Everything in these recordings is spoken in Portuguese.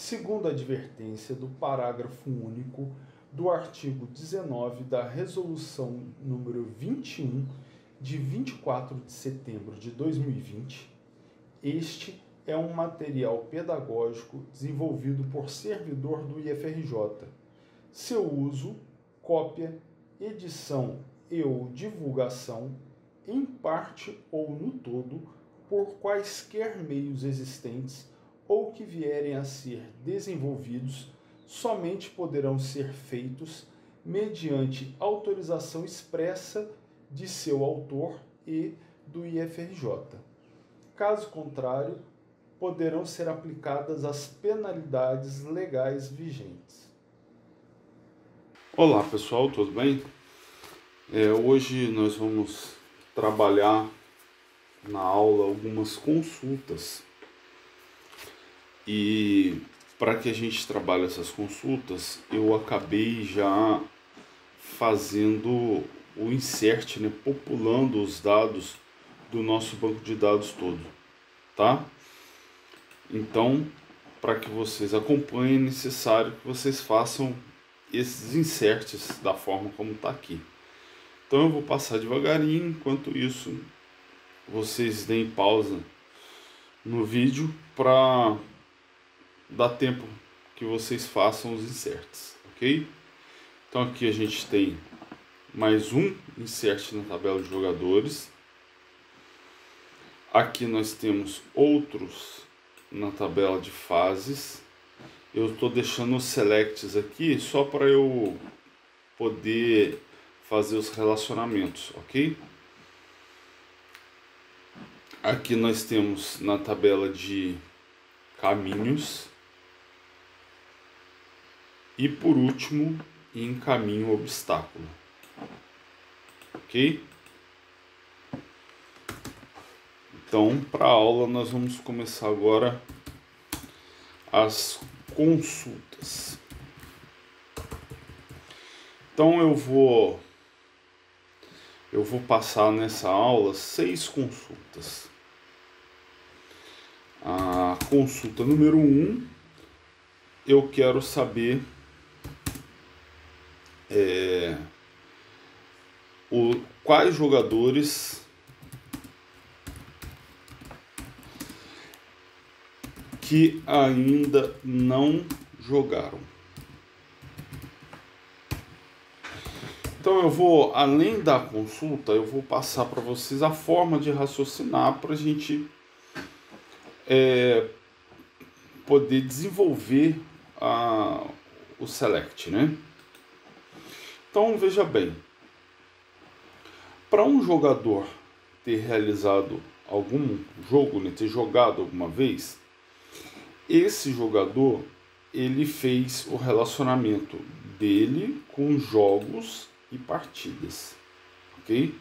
segundo a advertência do parágrafo único do artigo 19 da Resolução número 21, de 24 de setembro de 2020, este é um material pedagógico desenvolvido por servidor do IFRJ. Seu uso, cópia, edição e ou divulgação, em parte ou no todo, por quaisquer meios existentes ou que vierem a ser desenvolvidos, somente poderão ser feitos mediante autorização expressa de seu autor e do IFRJ. Caso contrário, poderão ser aplicadas as penalidades legais vigentes. Olá pessoal, tudo bem? Hoje nós vamos trabalhar na aula algumas consultas, e para que a gente trabalhe essas consultas eu acabei já fazendo o insert, populando os dados do nosso banco de dados todo, tá? Então, para que vocês acompanhem, é necessário que vocês façam esses inserts da forma como está aqui. Então eu vou passar devagarinho, enquanto isso vocês deem pausa no vídeo para dar tempo que vocês façam os inserts, ok? Então aqui a gente tem mais um insert na tabela de jogadores. Aqui nós temos outros na tabela de fases. Eu estou deixando os selects aqui só para eu poder fazer os relacionamentos, ok? Aqui nós temos na tabela de caminhos. E por último, em caminho obstáculo, ok? Então, para a aula, nós vamos começar agora as consultas. Então, eu vou passar nessa aula 6 consultas. A consulta número 1, eu quero saber quais jogadores que ainda não jogaram. Então eu vou, além da consulta, eu vou passar para vocês a forma de raciocinar para a gente poder desenvolver o select, Então veja bem, para um jogador ter realizado algum jogo, ter jogado alguma vez, esse jogador ele fez o relacionamento dele com jogos e partidas, ok?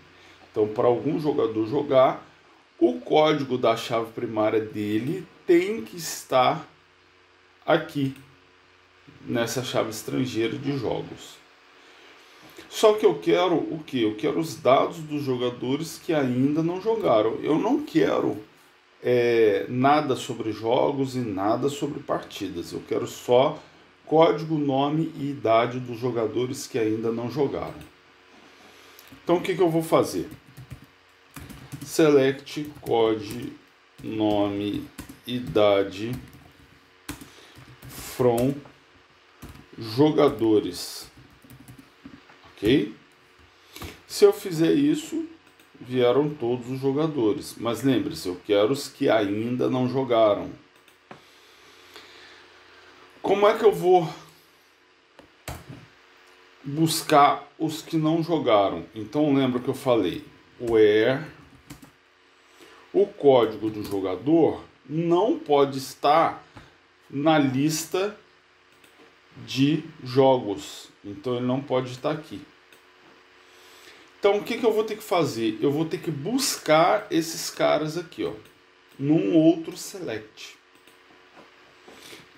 Então, para algum jogador jogar, o código da chave primária dele tem que estar aqui nessa chave estrangeira de jogos. Só que eu quero o que? Eu quero os dados dos jogadores que ainda não jogaram. Eu não quero nada sobre jogos e nada sobre partidas. Eu quero só código, nome e idade dos jogadores que ainda não jogaram. Então o que eu vou fazer? Select code, nome, idade from jogadores, ok? Se eu fizer isso, vieram todos os jogadores, mas lembre-se, eu quero os que ainda não jogaram. Como é que eu vou buscar os que não jogaram? Então lembra que eu falei, where o código do jogador não pode estar na lista de jogos, então ele não pode estar aqui. Então o que eu vou ter que fazer? Eu vou ter que buscar esses caras aqui, num outro select.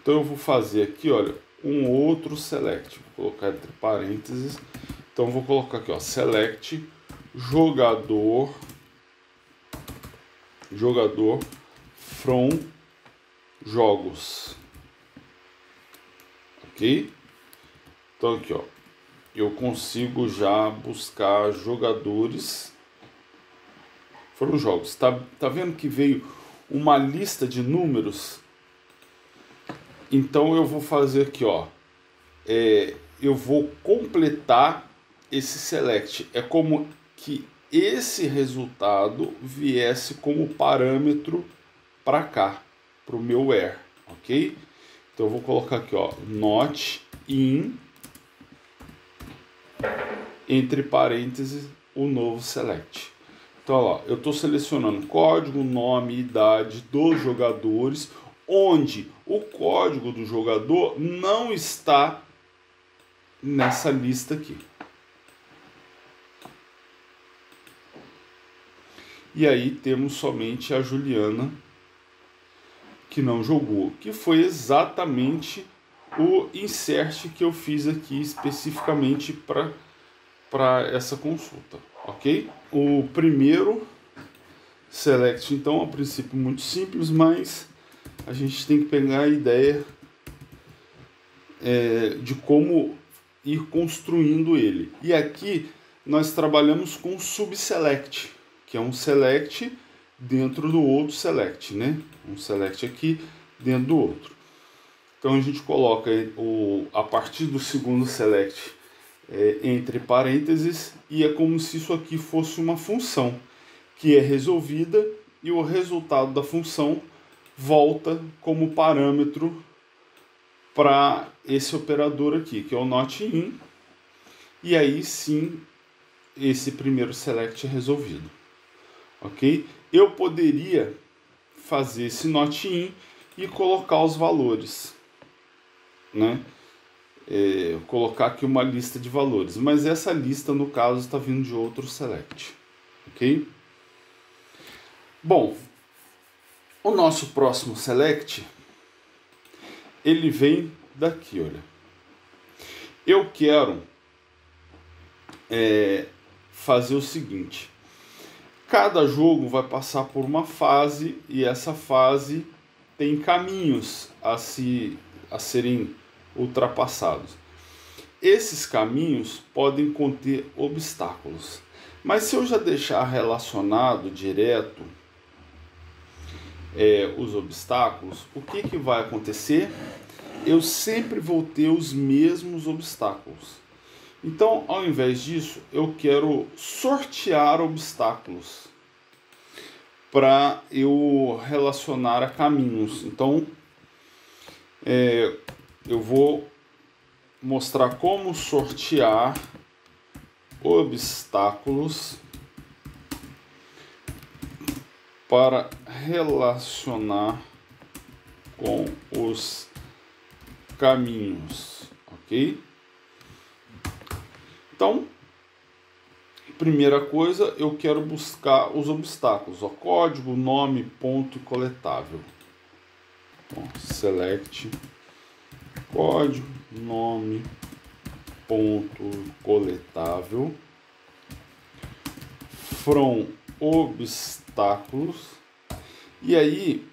Então eu vou fazer aqui, olha, um outro select. Vou colocar entre parênteses. Então eu vou colocar aqui, select jogador from jogos. ok? Então aqui, ó, eu consigo já buscar jogadores. Foram jogos. Tá vendo que veio uma lista de números? Então eu vou fazer aqui, ó. Eu vou completar esse select. É como que esse resultado viesse como parâmetro para cá, para o meu where, ok? Então eu vou colocar aqui, ó, not in, entre parênteses, o novo select. Então, ó, eu estou selecionando código, nome e idade dos jogadores, onde o código do jogador não está nessa lista aqui. E aí temos somente a Juliana que não jogou, que foi exatamente o insert que eu fiz aqui especificamente para essa consulta, ok? O primeiro select, então, a princípio muito simples, mas a gente tem que pegar a ideia de como ir construindo ele. E aqui nós trabalhamos com subselect, que é um select dentro do outro select, né? Um select aqui dentro do outro. Então a gente coloca a partir do segundo select entre parênteses, e é como se isso aqui fosse uma função que é resolvida e o resultado da função volta como parâmetro para esse operador aqui, que é o not in, e aí sim esse primeiro select é resolvido, ok? Eu poderia fazer esse not in e colocar os valores, né? Colocar aqui uma lista de valores, mas essa lista no caso está vindo de outro select, ok? Bom, o nosso próximo select ele vem daqui, olha. Eu quero fazer o seguinte: cada jogo vai passar por uma fase e essa fase tem caminhos a serem ultrapassados. Esses caminhos podem conter obstáculos, mas se eu já deixar relacionado direto os obstáculos, o que vai acontecer? Eu sempre vou ter os mesmos obstáculos. Então, ao invés disso, eu quero sortear obstáculos para eu relacionar a caminhos. Então, eu vou mostrar como sortear obstáculos para relacionar com os caminhos, ok? Então, primeira coisa, eu quero buscar os obstáculos, ó, código, nome, ponto e coletável. Bom, select código, nome, ponto, coletável, from obstáculos. E aí,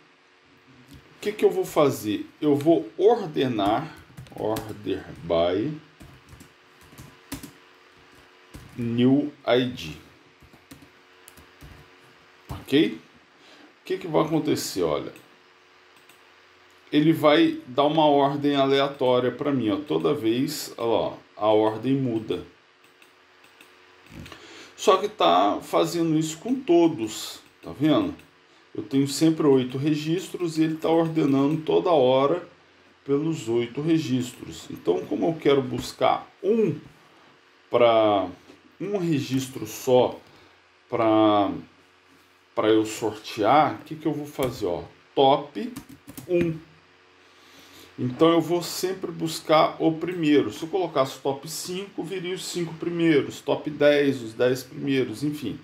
o que eu vou fazer? Eu vou ordenar, order by new ID, ok? O que vai acontecer? Olha, ele vai dar uma ordem aleatória para mim, ó. Toda vez, ó, a ordem muda. Só que tá fazendo isso com todos, tá vendo? Eu tenho sempre 8 registros e ele está ordenando toda hora pelos 8 registros. Então, como eu quero buscar um registro só para eu sortear, o que eu vou fazer? Ó, top 1. Então eu vou sempre buscar o primeiro. Se eu colocasse top 5, viria os 5 primeiros, top 10, os 10 primeiros, enfim.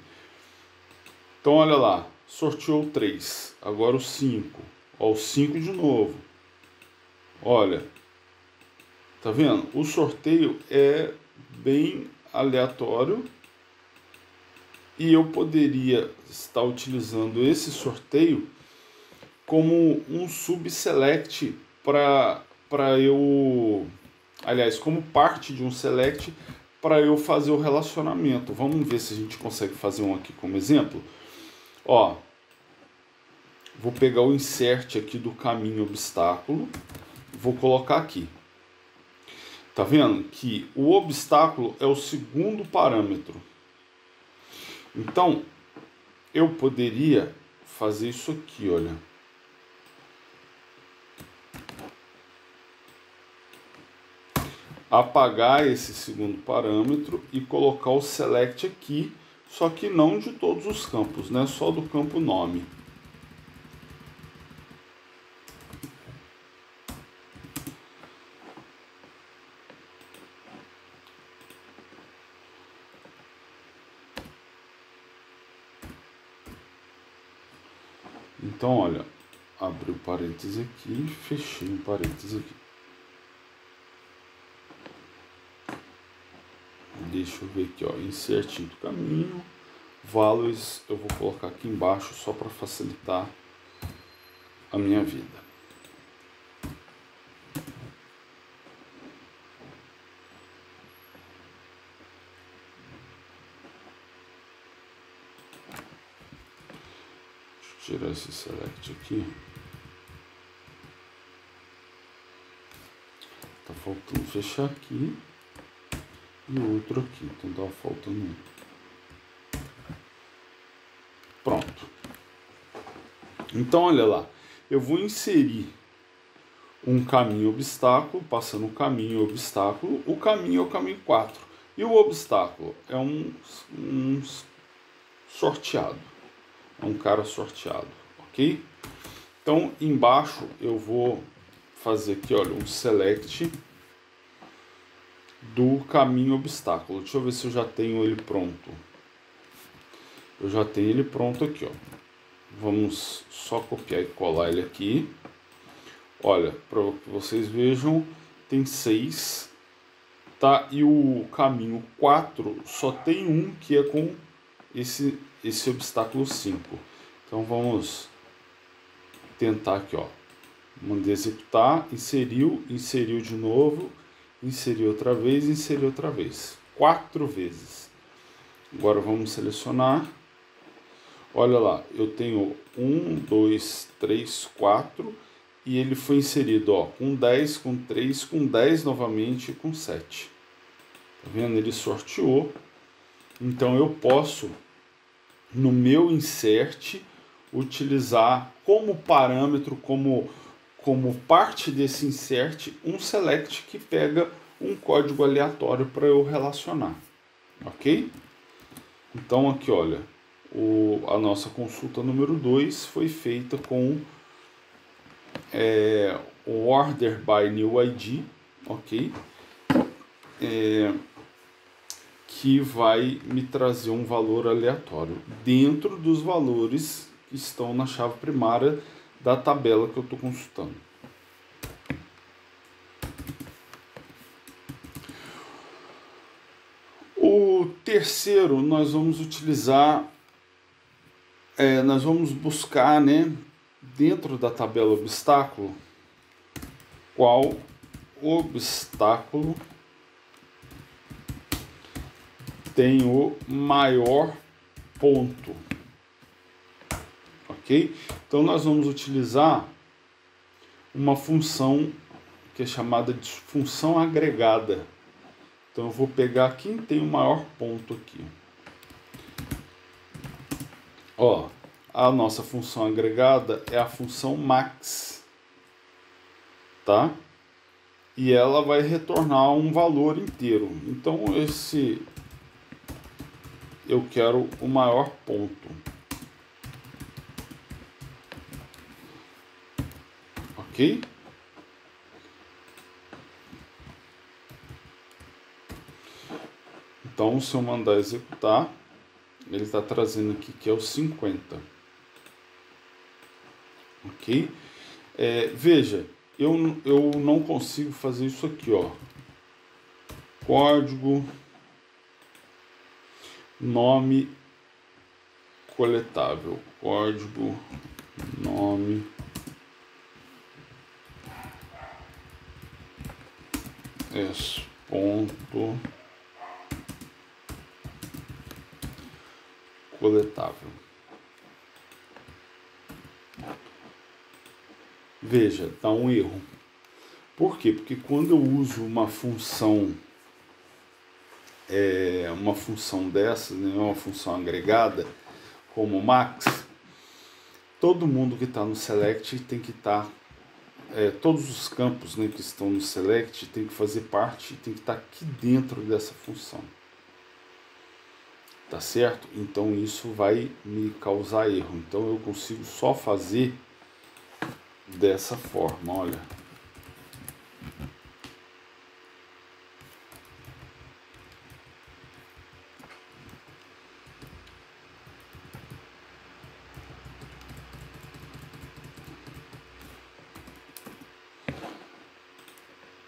Então olha lá, sorteou 3, agora o 5. Ó, o 5 de novo. Olha, tá vendo? O sorteio é bem aleatório e eu poderia estar utilizando esse sorteio como um subselect para eu aliás, como parte de um select para eu fazer o relacionamento. Vamos ver se a gente consegue fazer um aqui como exemplo. Ó, vou pegar o insert aqui do caminho obstáculo, vou colocar aqui. Tá vendo que o obstáculo é o segundo parâmetro. Então, eu poderia fazer isso aqui, olha. Apagar esse segundo parâmetro e colocar o select aqui, só que não de todos os campos, né? Só do campo nome. Então, olha, abri o parênteses aqui, fechei um parênteses aqui. Deixa eu ver aqui, ó, insert do caminho, values eu vou colocar aqui embaixo só para facilitar a minha vida. Deixa eu tirar esse select aqui. Tá faltando fechar aqui. E o outro aqui, então tá faltando um. Pronto. Então olha lá, eu vou inserir um caminho obstáculo, passando o caminho obstáculo. O caminho é o caminho 4 e o obstáculo é um sorteado, é um cara sorteado, ok? Então embaixo eu vou fazer aqui, olha, um select do caminho obstáculo. Deixa eu ver se eu já tenho ele pronto. Eu já tenho ele pronto aqui, ó. Vamos só copiar e colar ele aqui. Olha, para que vocês vejam, tem 6, tá? E o caminho 4 só tem um, que é com esse obstáculo 5. Então vamos tentar aqui, ó. Mandei executar, inseriu de novo, inseriu outra vez, 4 vezes. Agora vamos selecionar. Olha lá, eu tenho 1, 2, 3, 4 e ele foi inserido, ó, com 10, com 3, com 10 novamente e com 7. Tá vendo? Ele sorteou. Então eu posso, no meu insert, utilizar como parâmetro, como parte desse insert, um select que pega um código aleatório para eu relacionar, ok? Então aqui, olha, a nossa consulta número 2 foi feita com o order by new ID, ok? Que vai me trazer um valor aleatório dentro dos valores que estão na chave primária da tabela que eu estou consultando. O terceiro, nós vamos utilizar, nós vamos buscar, né, dentro da tabela obstáculo, qual obstáculo tem o maior ponto, ok? Então nós vamos utilizar uma função que é chamada de função agregada. Então eu vou pegar quem tem o maior ponto aqui. Ó, a nossa função agregada é a função max, tá? E ela vai retornar um valor inteiro. Então eu quero o maior ponto. Ok? Então, se eu mandar executar, ele está trazendo aqui que é o 50. Ok? Veja, eu não consigo fazer isso aqui, ó. Código, nome coletável, código, nome S ponto coletável. Veja, dá um erro. Por quê? Porque quando eu uso uma função dessas, né, uma função agregada, como max, todo mundo que está no select tem que estar, todos os campos, né, que estão no select tem que fazer parte, tem que estar aqui dentro dessa função. Tá certo? Então isso vai me causar erro. Então eu consigo só fazer dessa forma, olha.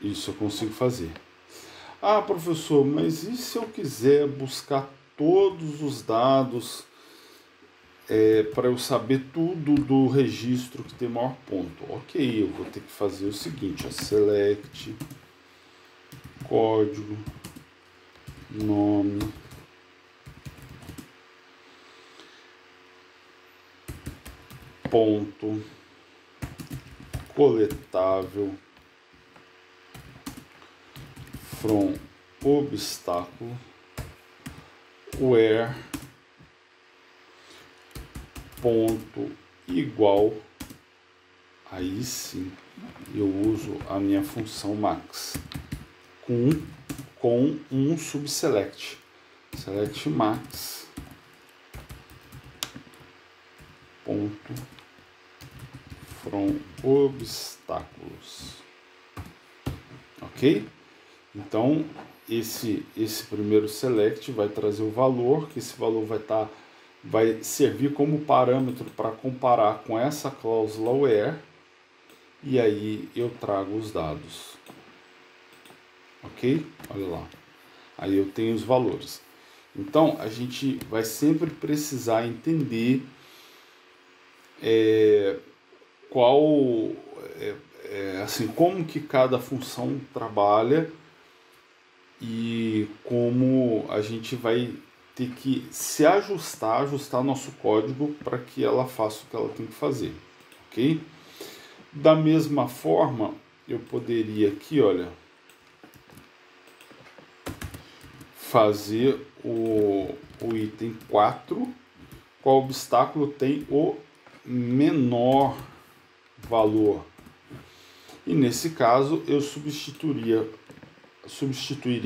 Isso eu consigo fazer. Ah, professor, mas e se eu quiser buscar todos os dados para eu saber tudo do registro que tem maior ponto? Ok, eu vou ter que fazer o seguinte, ó, select, código, nome, ponto, coletável, from obstáculo, where, ponto igual, aí sim eu uso a minha função max com um subselect, select max, ponto from obstáculos, ok? Então esse primeiro select vai trazer o valor, que esse valor vai servir como parâmetro para comparar com essa cláusula where, e aí eu trago os dados, ok? Olha lá, aí eu tenho os valores. Então a gente vai sempre precisar entender assim, como que cada função trabalha e como a gente vai ter que se ajustar nosso código para que ela faça o que ela tem que fazer, ok? Da mesma forma, eu poderia aqui, olha, fazer o item 4, qual obstáculo tem o menor valor. E nesse caso, eu substituiria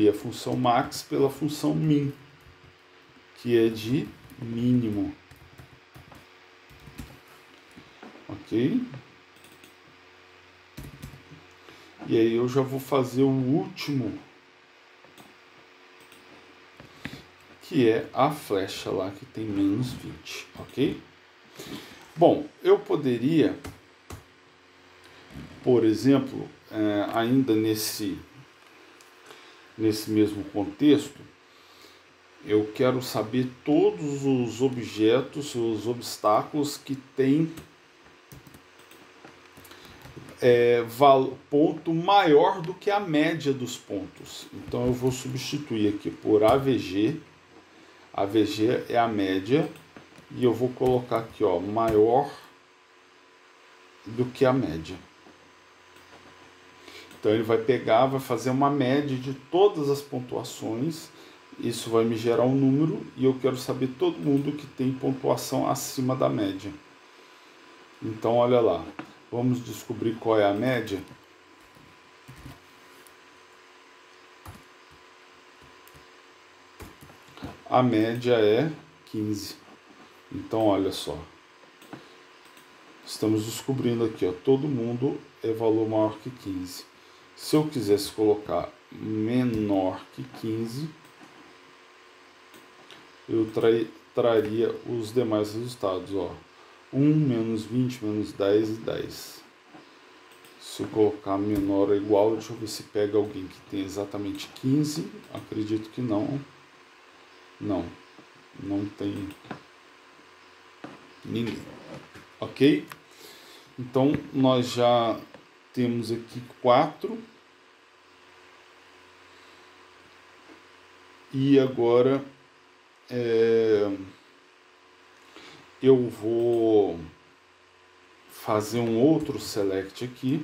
a função max pela função min, que é de mínimo. Ok? E aí eu já vou fazer o último, que é a flecha lá que tem menos 20, ok? Bom, eu poderia, por exemplo, ainda nesse mesmo contexto, eu quero saber todos os objetos, os obstáculos que têm ponto maior do que a média dos pontos. Então eu vou substituir aqui por AVG. AVG é a média, e eu vou colocar aqui, ó, maior do que a média. Então ele vai pegar, vai fazer uma média de todas as pontuações. Isso vai me gerar um número e eu quero saber todo mundo que tem pontuação acima da média. Então olha lá, vamos descobrir qual é a média. A média é 15. Então olha só, estamos descobrindo aqui, ó, todo mundo é valor maior que 15. Se eu quisesse colocar menor que 15, eu traria os demais resultados, ó. 1, menos 20, menos 10 e 10. Se eu colocar menor ou igual, deixa eu ver se pega alguém que tem exatamente 15. Acredito que não. Não tem ninguém. Ok? Então nós já temos aqui 4 E agora eu vou fazer um outro select aqui.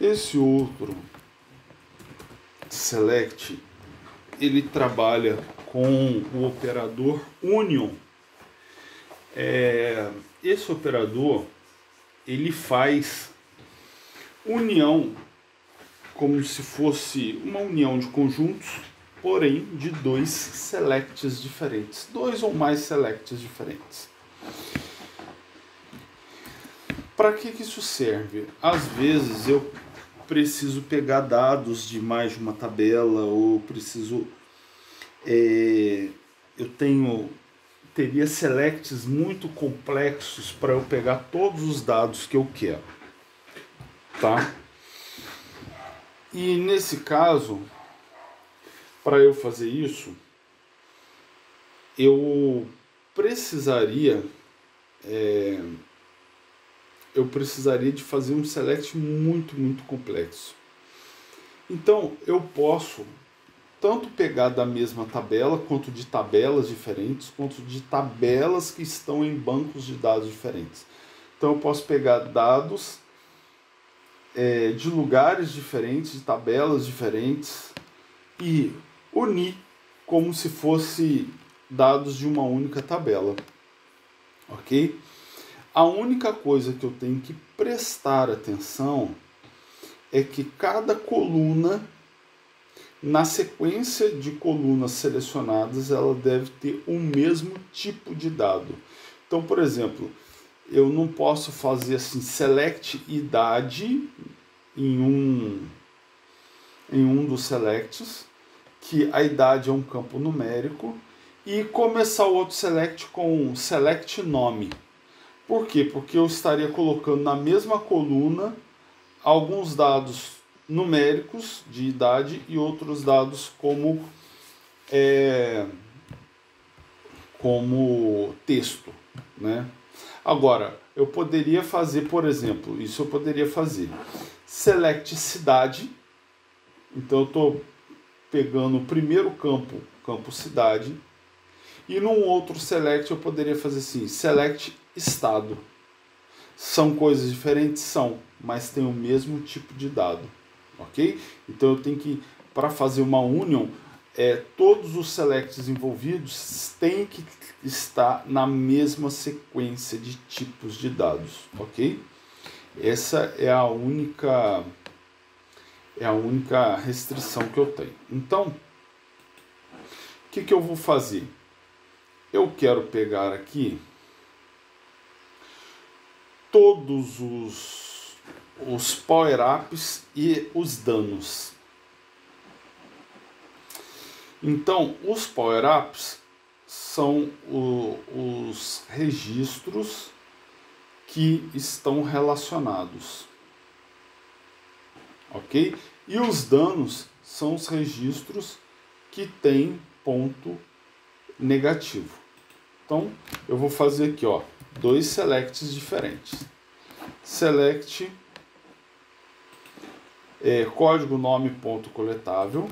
Esse outro select, ele trabalha com o operador union. Esse operador, ele faz união como se fosse uma união de conjuntos, porém de dois selects diferentes, dois ou mais selects diferentes. Para que isso serve? Às vezes eu preciso pegar dados de mais de uma tabela, ou preciso teria selects muito complexos para eu pegar todos os dados que eu quero, tá? E nesse caso, para eu fazer isso, eu precisaria de fazer um select muito complexo. Então eu posso tanto pegar da mesma tabela, quanto de tabelas diferentes, quanto de tabelas que estão em bancos de dados diferentes. Então eu posso pegar dados de lugares diferentes, de tabelas diferentes, e unir como se fosse dados de uma única tabela, ok? A única coisa que eu tenho que prestar atenção é que cada coluna, na sequência de colunas selecionadas, ela deve ter o mesmo tipo de dado. Então, por exemplo, eu não posso fazer assim, select idade em um dos selects, que a idade é um campo numérico, e começar o outro select com select nome. Por quê? Porque eu estaria colocando na mesma coluna alguns dados numéricos de idade e outros dados como texto, né? Agora, eu poderia fazer, por exemplo, isso eu poderia fazer, select cidade. Então eu estou pegando o primeiro campo cidade, e num outro select eu poderia fazer assim, select estado. São coisas diferentes? São, mas tem o mesmo tipo de dado, ok? Então eu tenho que, para fazer uma union, todos os selects envolvidos têm que estar na mesma sequência de tipos de dados, ok? Essa é a única restrição que eu tenho. Então, o que eu vou fazer? Eu quero pegar aqui todos os power-ups e os danos. Então, os power-ups são os registros que estão relacionados, ok? E os danos são os registros que têm ponto negativo. Então, eu vou fazer aqui, ó, dois selects diferentes. Select código nome ponto coletável.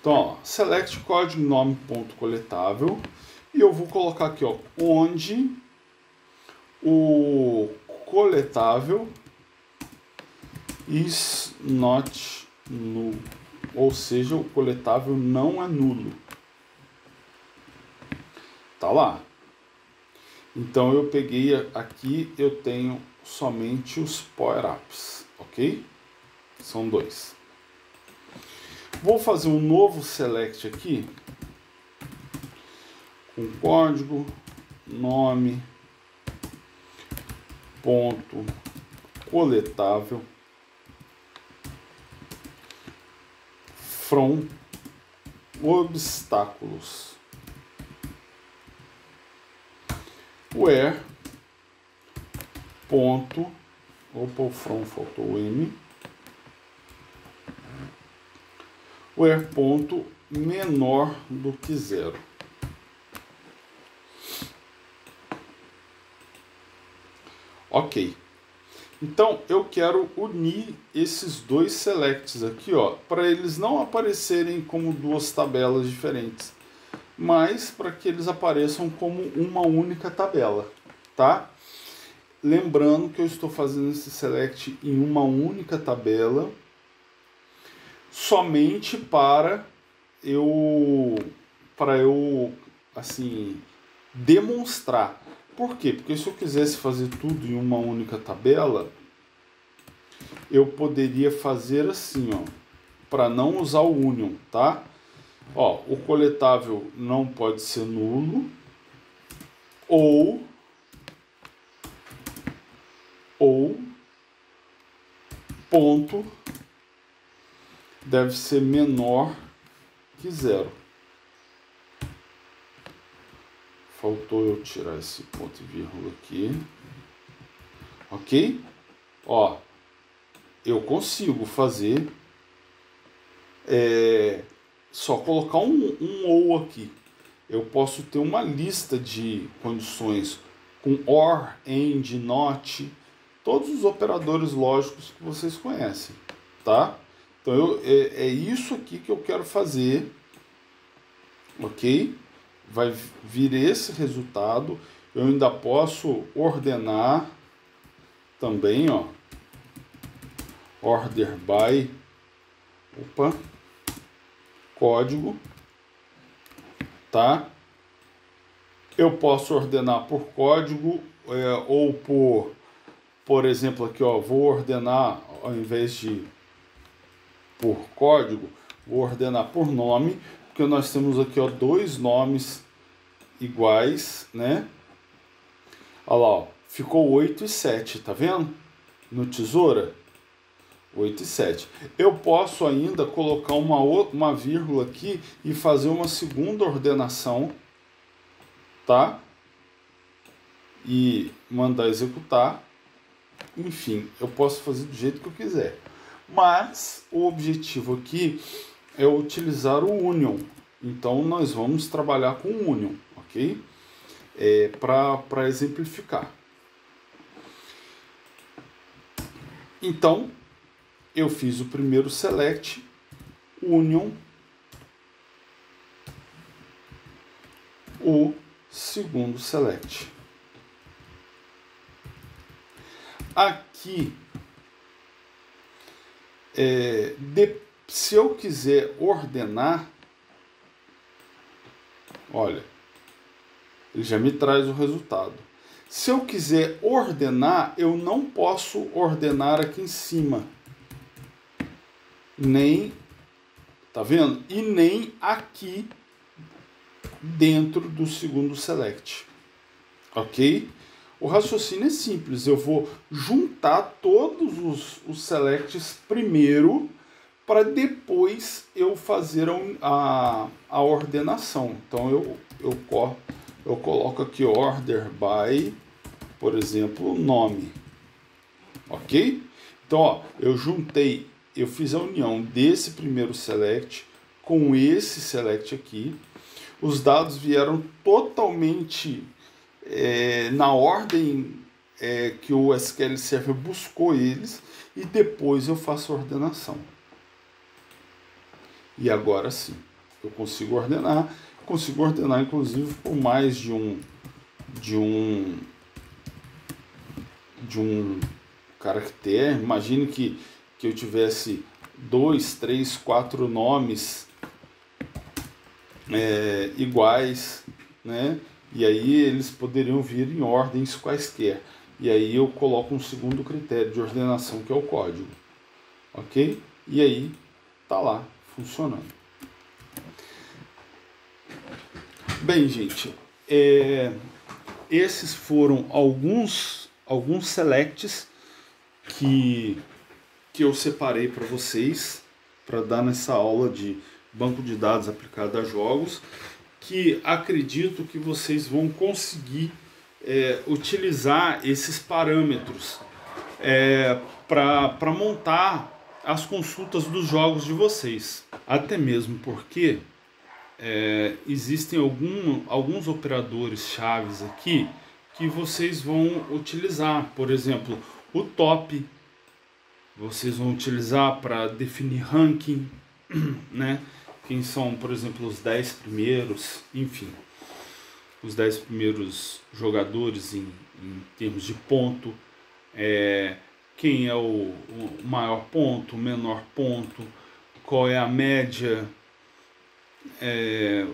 Então, ó, select código nome ponto coletável, e eu vou colocar aqui, ó, onde o coletável is not null, ou seja, o coletável não é nulo. Tá lá. Então eu peguei aqui, eu tenho somente os power-ups, ok? São dois. Vou fazer um novo select aqui com código nome ponto coletável from obstáculos. where ponto, opa, o from faltou o M, where ponto menor do que 0. Ok. Então eu quero unir esses dois selects aqui, ó, para eles não aparecerem como duas tabelas diferentes, mas para que eles apareçam como uma única tabela, tá? Lembrando que eu estou fazendo esse select em uma única tabela, somente para eu assim demonstrar. Por quê? Porque se eu quisesse fazer tudo em uma única tabela, eu poderia fazer assim, ó, para não usar o union, tá? Ó, o coletável não pode ser nulo ou ponto deve ser menor que 0. Faltou eu tirar esse ponto e vírgula aqui. Ok? Ó, eu consigo fazer só colocar um ou aqui. Eu posso ter uma lista de condições com or, and, not, todos os operadores lógicos que vocês conhecem, tá? Então é isso aqui que eu quero fazer, ok? Vai vir esse resultado. Eu ainda posso ordenar também, ó, order by, código, tá? Eu posso ordenar por código ou por exemplo aqui, ó, vou ordenar ao invés de por código, vou ordenar por nome, porque nós temos aqui, ó, dois nomes iguais, né? Olha lá, ó, ficou 8 e 7, tá vendo? No tesoura, 8 e 7. Eu posso ainda colocar uma vírgula aqui e fazer uma segunda ordenação, tá? E mandar executar. Enfim, eu posso fazer do jeito que eu quiser. Mas o objetivo aqui é utilizar o union. Então nós vamos trabalhar com o union, ok? Para exemplificar. Então, eu fiz o primeiro select, union, o segundo select. Aqui, se eu quiser ordenar, olha, ele já me traz o resultado. Se eu quiser ordenar, eu não posso ordenar aqui em cima. Nem, tá vendo? E nem aqui dentro do segundo select. Ok? O raciocínio é simples. Eu vou juntar todos os selects primeiro, para depois eu fazer a ordenação. Então eu coloco aqui order by, por exemplo, nome. Ok? Então, ó, eu fiz a união desse primeiro select com esse select aqui. Os dados vieram totalmente na ordem que o SQL Server buscou eles, e depois eu faço a ordenação. E agora sim, eu consigo ordenar inclusive por mais de um caractere. Imagine que eu tivesse 2, 3, 4 nomes iguais, né? E aí eles poderiam vir em ordens quaisquer. E aí eu coloco um segundo critério de ordenação, que é o código. Ok? E aí tá lá funcionando. Bem, gente, esses foram alguns selects que eu separei para vocês, para dar nessa aula de banco de dados aplicado a jogos, que acredito que vocês vão conseguir utilizar esses parâmetros para montar as consultas dos jogos de vocês. Até mesmo porque existem alguns operadores chaves aqui que vocês vão utilizar. Por exemplo, o top vocês vão utilizar para definir ranking, né? Quem são, por exemplo, os 10 primeiros, enfim, os 10 primeiros jogadores em termos de ponto, quem é o maior ponto, o menor ponto, qual é a média.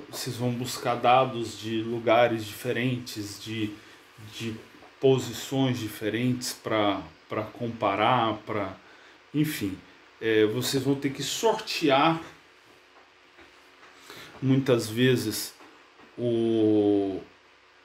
Vocês vão buscar dados de lugares diferentes, de posições diferentes para comparar, enfim, vocês vão ter que sortear muitas vezes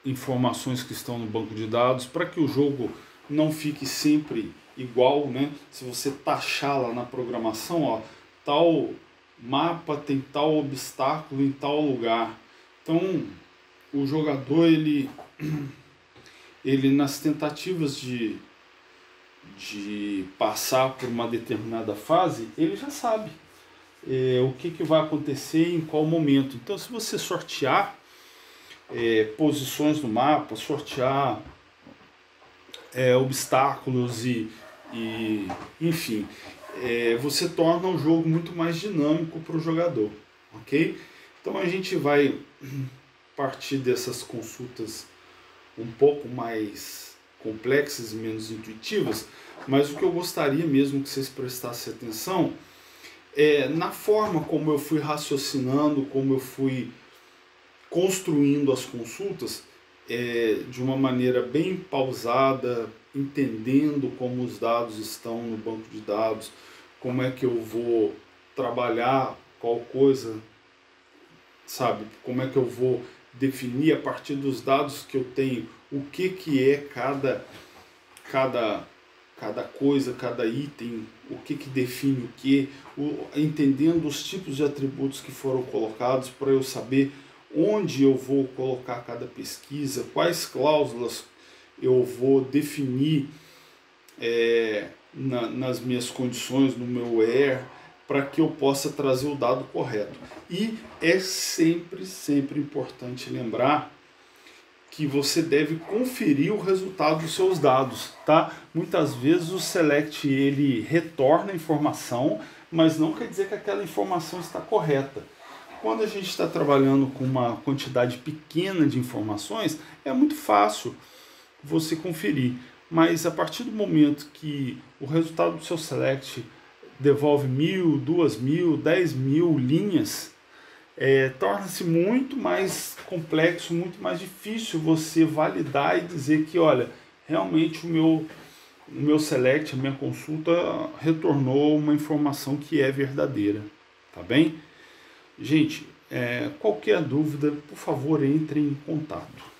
informações que estão no banco de dados para que o jogo não fique sempre igual, né? Se você taxar lá na programação, ó, tal mapa tem tal obstáculo em tal lugar, então o jogador ele nas tentativas de passar por uma determinada fase, ele já sabe o que vai acontecer em qual momento. Então, se você sortear posições no mapa, sortear obstáculos enfim, você torna o jogo muito mais dinâmico para o jogador, ok? Então a gente vai partir dessas consultas um pouco mais complexas e menos intuitivas, mas o que eu gostaria mesmo que vocês prestassem atenção na forma como eu fui raciocinando, como eu fui construindo as consultas de uma maneira bem pausada, entendendo como os dados estão no banco de dados, como é que eu vou trabalhar qual coisa, sabe? Como é que eu vou definir a partir dos dados que eu tenho o que é cada coisa, cada item, o que define o que, entendendo os tipos de atributos que foram colocados para eu saber onde eu vou colocar cada pesquisa, quais cláusulas eu vou definir nas minhas condições, no meu where, para que eu possa trazer o dado correto. E é sempre importante lembrar que você deve conferir o resultado dos seus dados, tá? Muitas vezes o select ele retorna a informação, mas não quer dizer que aquela informação está correta. Quando a gente está trabalhando com uma quantidade pequena de informações, é muito fácil você conferir. Mas a partir do momento que o resultado do seu select devolve 1.000, 2.000, 10.000 linhas, torna-se muito mais complexo, muito mais difícil você validar e dizer que, olha, realmente o meu select, a minha consulta retornou uma informação que é verdadeira, tá bem? Gente, qualquer dúvida, por favor, entre em contato.